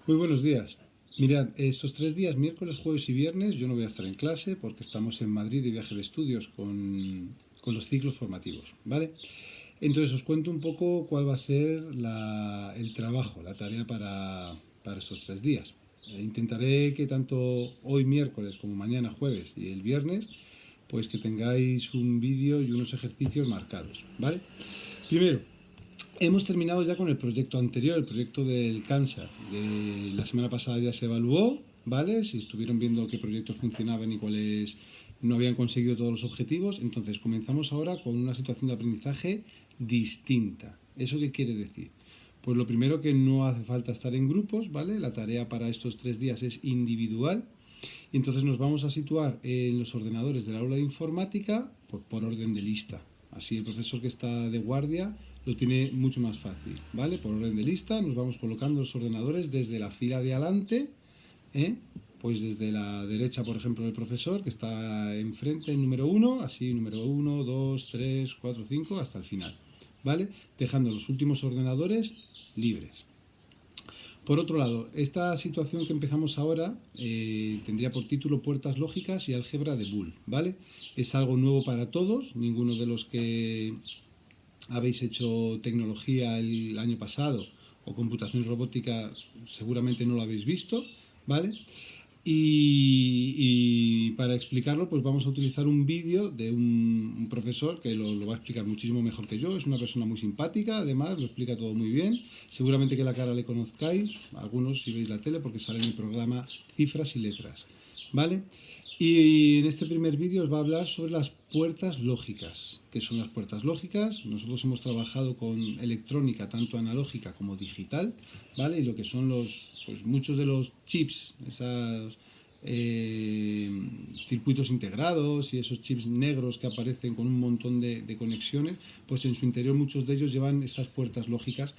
Muy buenos días. Mirad, estos 3 días, miércoles, jueves y viernes, yo no voy a estar en clase porque estamos en Madrid de viaje de estudios con los ciclos formativos, ¿vale? Entonces os cuento un poco cuál va a ser el trabajo, la tarea para estos 3 días. Intentaré que tanto hoy miércoles como mañana jueves y el viernes, pues que tengáis un vídeo y unos ejercicios marcados, ¿vale? Primero, hemos terminado ya con el proyecto anterior, el proyecto del cáncer. La semana pasada ya se evaluó, ¿vale? Si estuvieron viendo qué proyectos funcionaban y cuáles no habían conseguido todos los objetivos. Entonces comenzamos ahora con una situación de aprendizaje distinta. ¿Eso qué quiere decir? Pues lo primero, que no hace falta estar en grupos, ¿vale? La tarea para estos 3 días es individual. Y entonces nos vamos a situar en los ordenadores del aula de informática por orden de lista. Así el profesor que está de guardia lo tiene mucho más fácil, ¿vale? Por orden de lista nos vamos colocando los ordenadores desde la fila de adelante, ¿eh? Pues desde la derecha, por ejemplo, del profesor, que está enfrente, el número uno, así número uno, 2, 3, 4, 5, hasta el final, ¿vale? Dejando los últimos ordenadores libres. Por otro lado, esta situación que empezamos ahora tendría por título Puertas lógicas y álgebra de Boole, ¿vale? Es algo nuevo para todos, ninguno de los que habéis hecho tecnología el año pasado o computación robótica seguramente no lo habéis visto, ¿vale? Y para explicarlo, pues vamos a utilizar un vídeo de un profesor que lo va a explicar muchísimo mejor que yo. Es una persona muy simpática, además, lo explica todo muy bien. Seguramente que la cara le conozcáis, algunos si veis la tele, porque sale en el programa Cifras y Letras, ¿vale? Y en este primer vídeo os va a hablar sobre las puertas lógicas. ¿Qué son las puertas lógicas? Nosotros hemos trabajado con electrónica, tanto analógica como digital, ¿vale? Y lo que son pues muchos de los chips, esos circuitos integrados y esos chips negros que aparecen con un montón de conexiones, pues en su interior muchos de ellos llevan estas puertas lógicas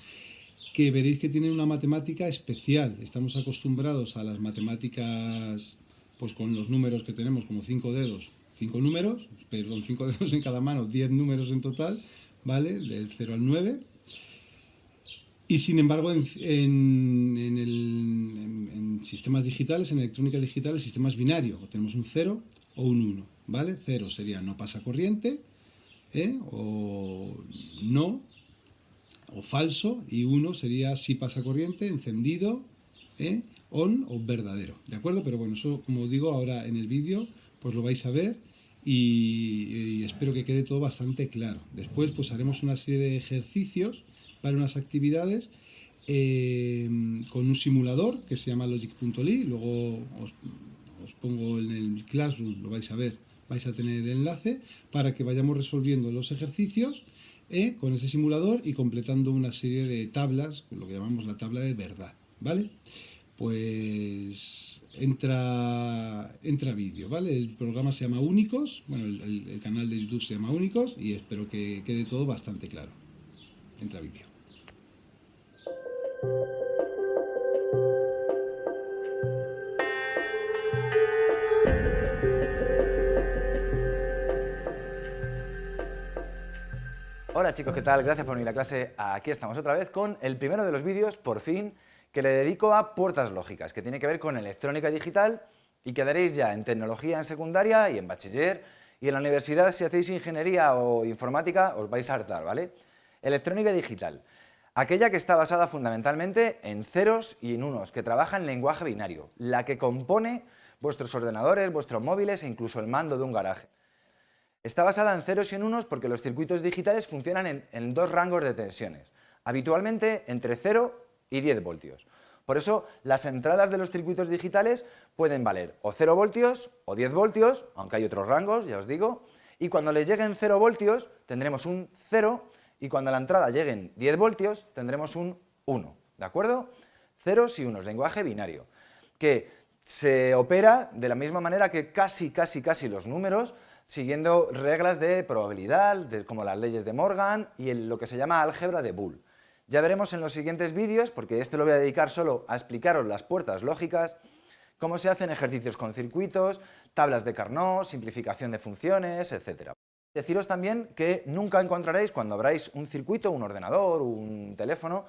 que veréis que tienen una matemática especial. Estamos acostumbrados a las matemáticas pues con los números que tenemos, como 5 dedos, 5 números, perdón, 5 dedos en cada mano, 10 números en total, ¿vale? Del 0 al 9. Y sin embargo, en sistemas digitales, en electrónica digital, el sistema es binario. O tenemos un 0 o un 1, ¿vale? 0 sería no pasa corriente, o no, o falso, y 1 sería sí pasa corriente, encendido, on o verdadero, ¿de acuerdo? Pero bueno, eso, como digo, ahora en el vídeo pues lo vais a ver y espero que quede todo bastante claro. Después pues haremos una serie de ejercicios para unas actividades con un simulador que se llama logic.ly, luego os pongo en el Classroom, lo vais a ver, vais a tener el enlace para que vayamos resolviendo los ejercicios con ese simulador y completando una serie de tablas, lo que llamamos la tabla de verdad, ¿vale? Pues entra vídeo, ¿vale? El programa se llama Únicos, bueno, el canal de YouTube se llama Únicos y espero que quede todo bastante claro. Entra vídeo. Hola chicos, ¿qué tal? Gracias por venir a clase. Aquí estamos otra vez con el primero de los vídeos, por fin, que le dedico a puertas lógicas, que tiene que ver con electrónica digital y que daréis ya en tecnología en secundaria y en bachiller, y en la universidad, si hacéis ingeniería o informática, os vais a hartar, ¿vale? Electrónica digital, aquella que está basada fundamentalmente en ceros y en unos, que trabaja en lenguaje binario, la que compone vuestros ordenadores, vuestros móviles e incluso el mando de un garaje. Está basada en ceros y en unos porque los circuitos digitales funcionan en dos rangos de tensiones, habitualmente entre 0 y 10 voltios. Por eso, las entradas de los circuitos digitales pueden valer o 0 voltios o 10 voltios, aunque hay otros rangos, ya os digo, y cuando les lleguen 0 voltios tendremos un 0 y cuando a la entrada lleguen 10 voltios tendremos un 1, ¿de acuerdo? Ceros y unos, lenguaje binario, que se opera de la misma manera que casi los números, siguiendo reglas de probabilidad, como las leyes de Morgan y lo que se llama álgebra de Boole. Ya veremos en los siguientes vídeos, porque este lo voy a dedicar solo a explicaros las puertas lógicas, cómo se hacen ejercicios con circuitos, tablas de Carnot, simplificación de funciones, etc. Deciros también que nunca encontraréis, cuando abráis un circuito, un ordenador, un teléfono,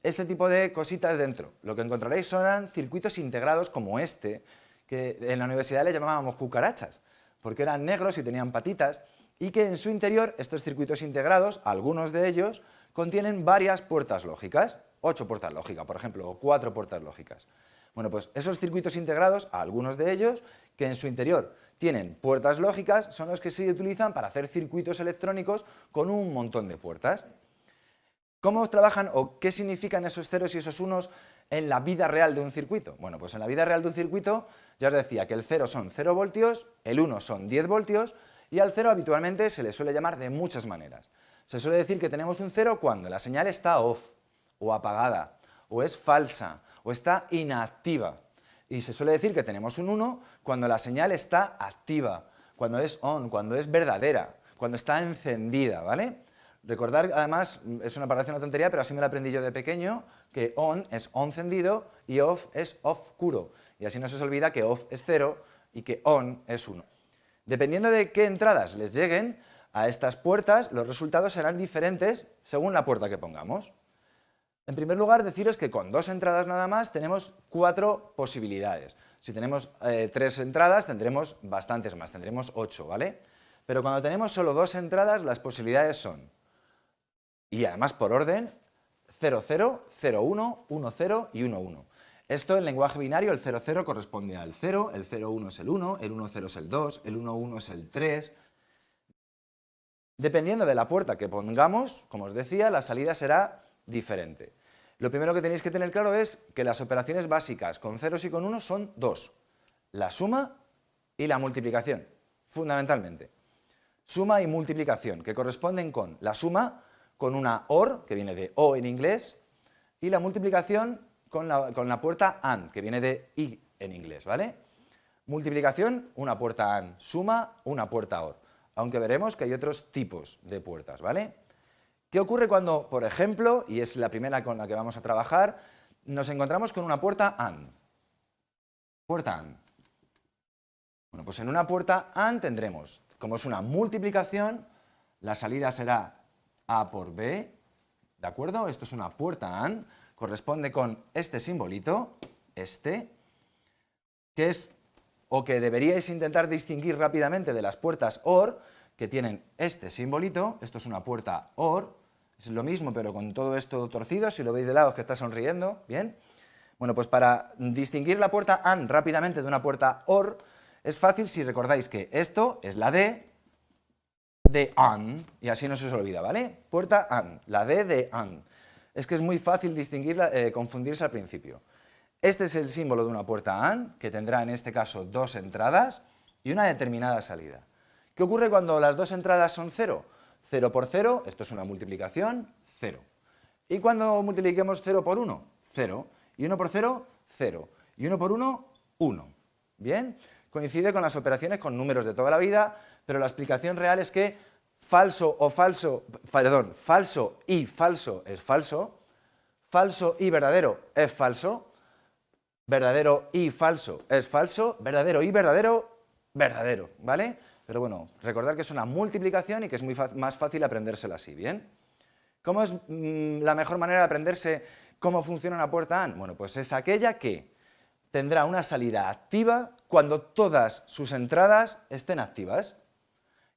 este tipo de cositas dentro. Lo que encontraréis son circuitos integrados como este, que en la universidad le llamábamos cucarachas, porque eran negros y tenían patitas, y que en su interior estos circuitos integrados, algunos de ellos, contienen varias puertas lógicas, 8 puertas lógicas, por ejemplo, o 4 puertas lógicas. Bueno, pues esos circuitos integrados, algunos de ellos, que en su interior tienen puertas lógicas, son los que se utilizan para hacer circuitos electrónicos con un montón de puertas. ¿Cómo trabajan o qué significan esos ceros y esos unos en la vida real de un circuito? Bueno, pues en la vida real de un circuito ya os decía que el 0 son 0 voltios, el 1 son 10 voltios y al 0 habitualmente se le suele llamar de muchas maneras. Se suele decir que tenemos un 0 cuando la señal está off o apagada o es falsa o está inactiva. Y se suele decir que tenemos un 1 cuando la señal está activa, cuando es on, cuando es verdadera, cuando está encendida, ¿vale? Recordar, además, parece una tontería, pero así me lo aprendí yo de pequeño, que on es on encendido y off es oscuro. Y así no se os olvida que off es 0 y que on es 1. Dependiendo de qué entradas les lleguen a estas puertas, los resultados serán diferentes según la puerta que pongamos. En primer lugar, deciros que con 2 entradas nada más tenemos 4 posibilidades. Si tenemos 3 entradas tendremos bastantes más, tendremos 8, ¿vale? Pero cuando tenemos solo 2 entradas, las posibilidades son, y además por orden, 0, 0, 0, 1, 1, 0 y 1, 1. Esto en lenguaje binario, el 0, 0 corresponde al 0, el 0, 1 es el 1, el 1, 0 es el 2, el 1, 1 es el 3. Dependiendo de la puerta que pongamos, como os decía, la salida será diferente. Lo primero que tenéis que tener claro es que las operaciones básicas con ceros y con unos son 2. La suma y la multiplicación, fundamentalmente. Suma y multiplicación, que corresponden con la suma con una OR, que viene de O en inglés, y la multiplicación con la puerta AND, que viene de I en inglés, ¿vale? Multiplicación, una puerta AND, suma, una puerta OR, aunque veremos que hay otros tipos de puertas, ¿vale? ¿Qué ocurre cuando, por ejemplo, y es la primera con la que vamos a trabajar, nos encontramos con una puerta AND? Puerta AND. Bueno, pues en una puerta AND tendremos, como es una multiplicación, la salida será A por B, ¿de acuerdo? Esto es una puerta AND, corresponde con este simbolito, este, que es, o que deberíais intentar distinguir rápidamente de las puertas OR, que tienen este simbolito, esto es una puerta OR, es lo mismo pero con todo esto torcido, si lo veis de lado es que está sonriendo, ¿bien? Bueno, pues para distinguir la puerta AND rápidamente de una puerta OR, es fácil si recordáis que esto es la D de AND, y así no se os olvida, ¿vale? Puerta AND, la D de AND. Es que es muy fácil distinguirla, confundirse al principio. Este es el símbolo de una puerta AND, que tendrá en este caso 2 entradas y una determinada salida. ¿Qué ocurre cuando las 2 entradas son 0? 0 por 0, esto es una multiplicación, 0. ¿Y cuando multipliquemos 0 por 1? 0. Y 1 por 0, 0. Y 1 por 1, 1. ¿Bien? Coincide con las operaciones con números de toda la vida, pero la explicación real es que falso y falso es falso, falso y verdadero es falso, verdadero y falso es falso, verdadero y verdadero, verdadero, ¿vale? Pero bueno, recordad que es una multiplicación y que es más fácil aprendérsela así, ¿bien? ¿Cómo es la mejor manera de aprenderse cómo funciona una puerta AND? Bueno, pues es aquella que tendrá una salida activa cuando todas sus entradas estén activas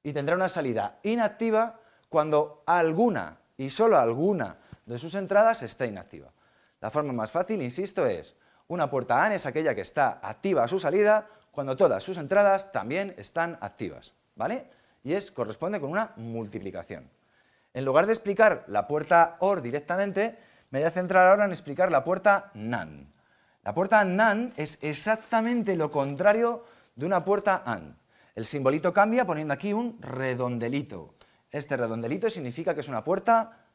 y tendrá una salida inactiva cuando alguna y solo alguna de sus entradas esté inactiva. La forma más fácil, insisto, es una puerta AND es aquella que está activa a su salida cuando todas sus entradas también están activas, ¿vale? Y corresponde con una multiplicación. En lugar de explicar la puerta OR directamente, me voy a centrar ahora en explicar la puerta NAND. La puerta NAND es exactamente lo contrario de una puerta AND. El simbolito cambia poniendo aquí un redondelito. Este redondelito significa que es una puerta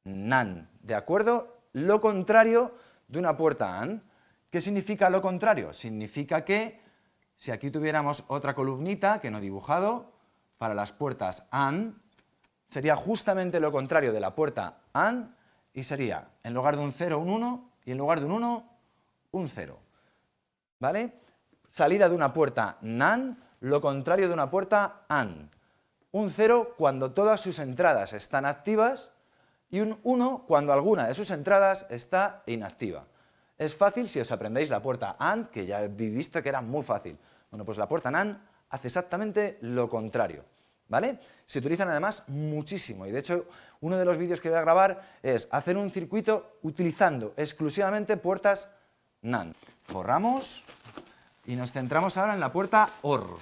NAND, ¿de acuerdo? Lo contrario de una puerta AND. ¿Qué significa lo contrario? Significa que si aquí tuviéramos otra columnita que no he dibujado, para las puertas AND, sería justamente lo contrario de la puerta AND y sería, en lugar de un 0, un 1 y en lugar de un 1, un 0. ¿Vale? Salida de una puerta NAND, lo contrario de una puerta AND. Un 0 cuando todas sus entradas están activas y un 1 cuando alguna de sus entradas está inactiva. Es fácil si os aprendéis la puerta AND, que ya habéis visto que era muy fácil. Bueno, pues la puerta NAND hace exactamente lo contrario, ¿vale? Se utilizan además muchísimo y de hecho uno de los vídeos que voy a grabar es hacer un circuito utilizando exclusivamente puertas NAND. Borramos y nos centramos ahora en la puerta OR.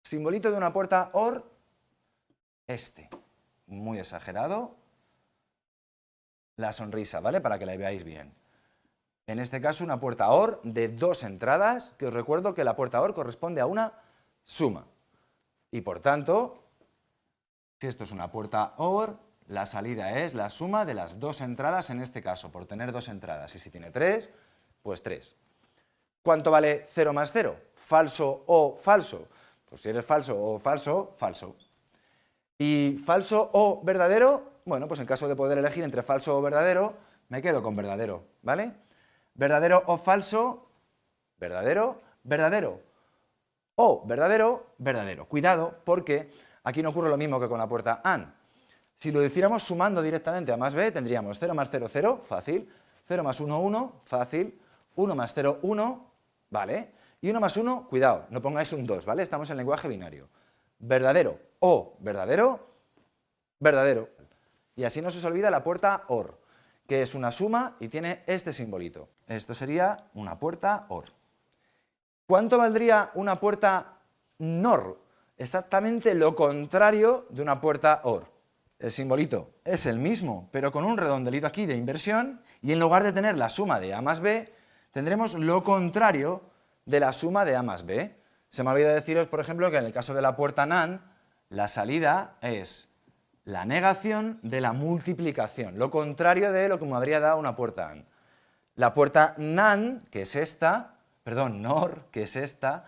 Simbolito de una puerta OR, muy exagerado, la sonrisa, ¿vale? Para que la veáis bien. En este caso una puerta OR de 2 entradas, que os recuerdo que la puerta OR corresponde a una suma. Y por tanto, si esto es una puerta OR, la salida es la suma de las 2 entradas en este caso, por tener 2 entradas. Y si tiene 3, pues 3. ¿Cuánto vale 0 más 0? ¿Falso o falso? Pues si eres falso o falso, falso. ¿Y falso o verdadero? Bueno, pues en caso de poder elegir entre falso o verdadero, me quedo con verdadero, ¿vale? ¿Verdadero o falso? Verdadero, verdadero. O verdadero, verdadero. Cuidado, porque aquí no ocurre lo mismo que con la puerta AND. Si lo hiciéramos sumando directamente a más b, tendríamos 0 más 0, 0, fácil. 0 más 1, 1, fácil. 1 más 0, 1, ¿vale? Y 1 más 1, cuidado, no pongáis un 2, ¿vale? Estamos en lenguaje binario. Verdadero o verdadero, verdadero. Y así no se os olvida la puerta OR, que es una suma y tiene este simbolito. Esto sería una puerta OR. ¿Cuánto valdría una puerta NOR? Exactamente lo contrario de una puerta OR. El simbolito es el mismo, pero con un redondelito aquí de inversión, y en lugar de tener la suma de A más B, tendremos lo contrario de la suma de A más B. Se me olvidó deciros, por ejemplo, que en el caso de la puerta NAND, la salida es la negación de la multiplicación, lo contrario de lo que me habría dado una puerta AND. La puerta NAND, que es esta, perdón, NOR, que es esta,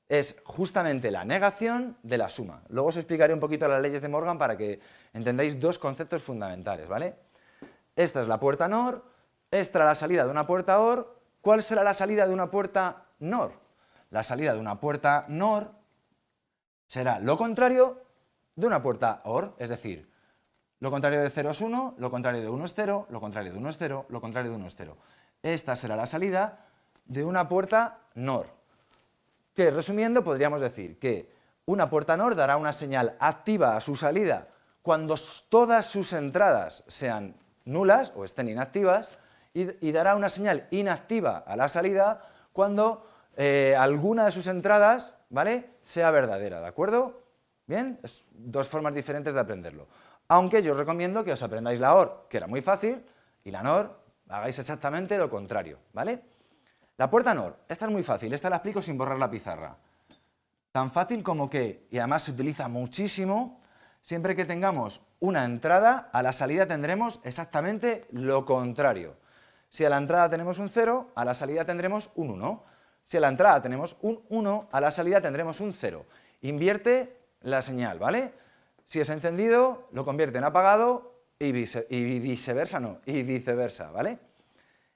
es justamente la negación de la suma. Luego os explicaré un poquito las leyes de Morgan para que entendáis 2 conceptos fundamentales, ¿vale? Esta es la puerta NOR, esta es la salida de una puerta OR. ¿Cuál será la salida de una puerta NOR? La salida de una puerta NOR será lo contrario de una puerta OR, es decir, lo contrario de 0 es 1, lo contrario de 1 es 0, lo contrario de 1 es 0, lo contrario de 1 es 0. Esta será la salida de una puerta NOR. Que, resumiendo, podríamos decir que una puerta NOR dará una señal activa a su salida cuando todas sus entradas sean nulas o estén inactivas y dará una señal inactiva a la salida cuando alguna de sus entradas, ¿vale?, sea verdadera, ¿de acuerdo? Bien, es 2 formas diferentes de aprenderlo. Aunque yo os recomiendo que os aprendáis la OR, que era muy fácil, y la NOR hagáis exactamente lo contrario, ¿vale? La puerta NOR, esta es muy fácil, esta la explico sin borrar la pizarra. Tan fácil como que, y además se utiliza muchísimo, siempre que tengamos una entrada, a la salida tendremos exactamente lo contrario. Si a la entrada tenemos un 0, a la salida tendremos un 1. Si a la entrada tenemos un 1, a la salida tendremos un 0. Invierte la señal, ¿vale? Si es encendido, lo convierte en apagado y viceversa, ¿vale?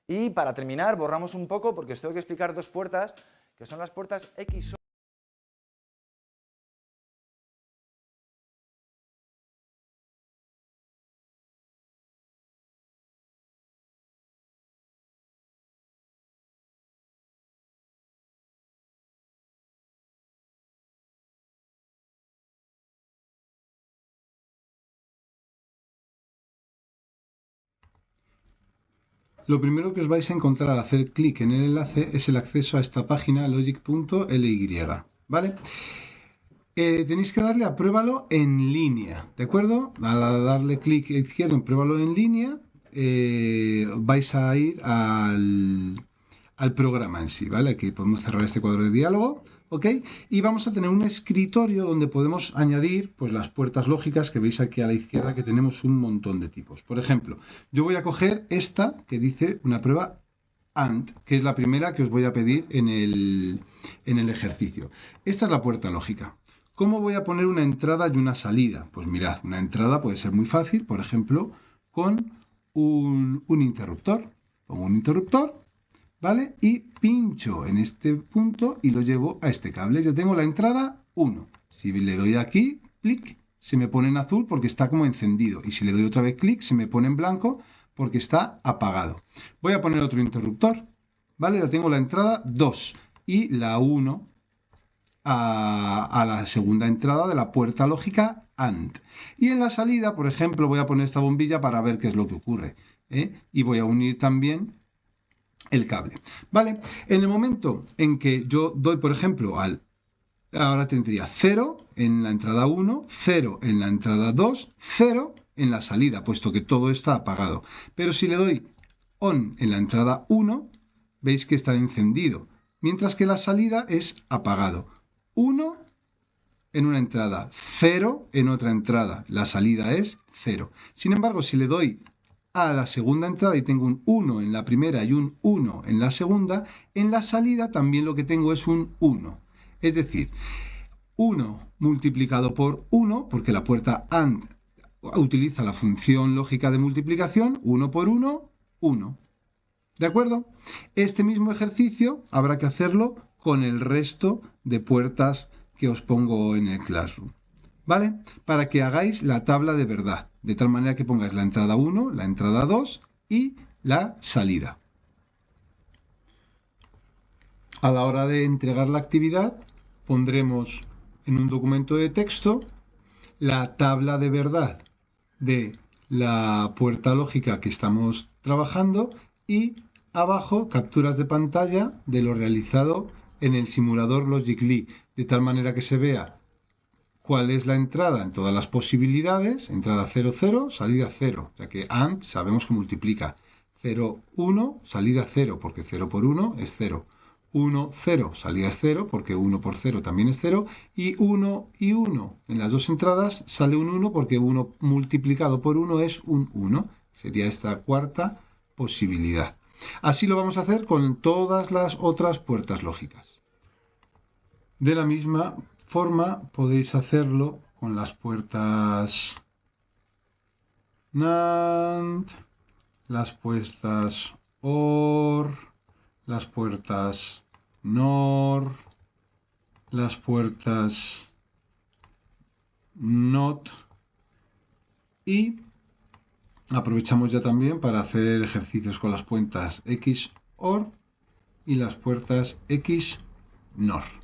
Y para terminar, borramos un poco porque os tengo que explicar 2 puertas, que son las puertas XOR. Lo primero que os vais a encontrar al hacer clic en el enlace es el acceso a esta página logic.ly, ¿vale? Tenéis que darle a pruébalo en línea, ¿de acuerdo? Al darle clic izquierdo en pruébalo en línea, vais a ir al programa en sí, ¿vale? Aquí podemos cerrar este cuadro de diálogo, ¿ok? Y vamos a tener un escritorio donde podemos añadir pues, las puertas lógicas que veis aquí a la izquierda, que tenemos un montón de tipos. Por ejemplo, yo voy a coger esta que dice una prueba AND, que es la primera que os voy a pedir en el ejercicio. Esta es la puerta lógica. ¿Cómo voy a poner una entrada y una salida? Pues mirad, una entrada puede ser muy fácil, por ejemplo, con un interruptor. Pongo un interruptor, ¿vale? Y pincho en este punto y lo llevo a este cable. Yo tengo la entrada 1. Si le doy aquí, clic, se me pone en azul porque está como encendido. Y si le doy otra vez clic, se me pone en blanco porque está apagado. Voy a poner otro interruptor. ¿Vale? Ya tengo la entrada 2 y la 1 a la segunda entrada de la puerta lógica AND. Y en la salida, por ejemplo, voy a poner esta bombilla para ver qué es lo que ocurre. Y voy a unir también el cable. ¿Vale? En el momento en que yo doy, por ejemplo, ahora tendría 0 en la entrada 1, 0 en la entrada 2, 0 en la salida, puesto que todo está apagado. Pero si le doy ON en la entrada 1, veis que está encendido, mientras que la salida es apagado. 1 en una entrada, 0 en otra entrada, la salida es 0. Sin embargo, si le doy a la segunda entrada y tengo un 1 en la primera y un 1 en la segunda, en la salida también lo que tengo es un 1. Es decir, 1 multiplicado por 1, porque la puerta AND utiliza la función lógica de multiplicación, 1 por 1, 1. ¿De acuerdo? Este mismo ejercicio habrá que hacerlo con el resto de puertas que os pongo en el Classroom. ¿Vale? Para que hagáis la tabla de verdad, de tal manera que pongáis la entrada 1, la entrada 2 y la salida. A la hora de entregar la actividad, pondremos en un documento de texto la tabla de verdad de la puerta lógica que estamos trabajando y abajo capturas de pantalla de lo realizado en el simulador Logic.ly, de tal manera que se vea cuál es la entrada en todas las posibilidades, entrada 0, 0, salida 0, ya que AND sabemos que multiplica 0, 1, salida 0, porque 0 por 1 es 0. 1, 0, salida es 0, porque 1 por 0 también es 0, y 1 y 1. En las dos entradas sale un 1 porque 1 multiplicado por 1 es un 1. Sería esta cuarta posibilidad. Así lo vamos a hacer con todas las otras puertas lógicas. De la misma forma podéis hacerlo con las puertas NAND, las puertas OR, las puertas NOR, las puertas NOT y aprovechamos ya también para hacer ejercicios con las puertas XOR y las puertas XNOR.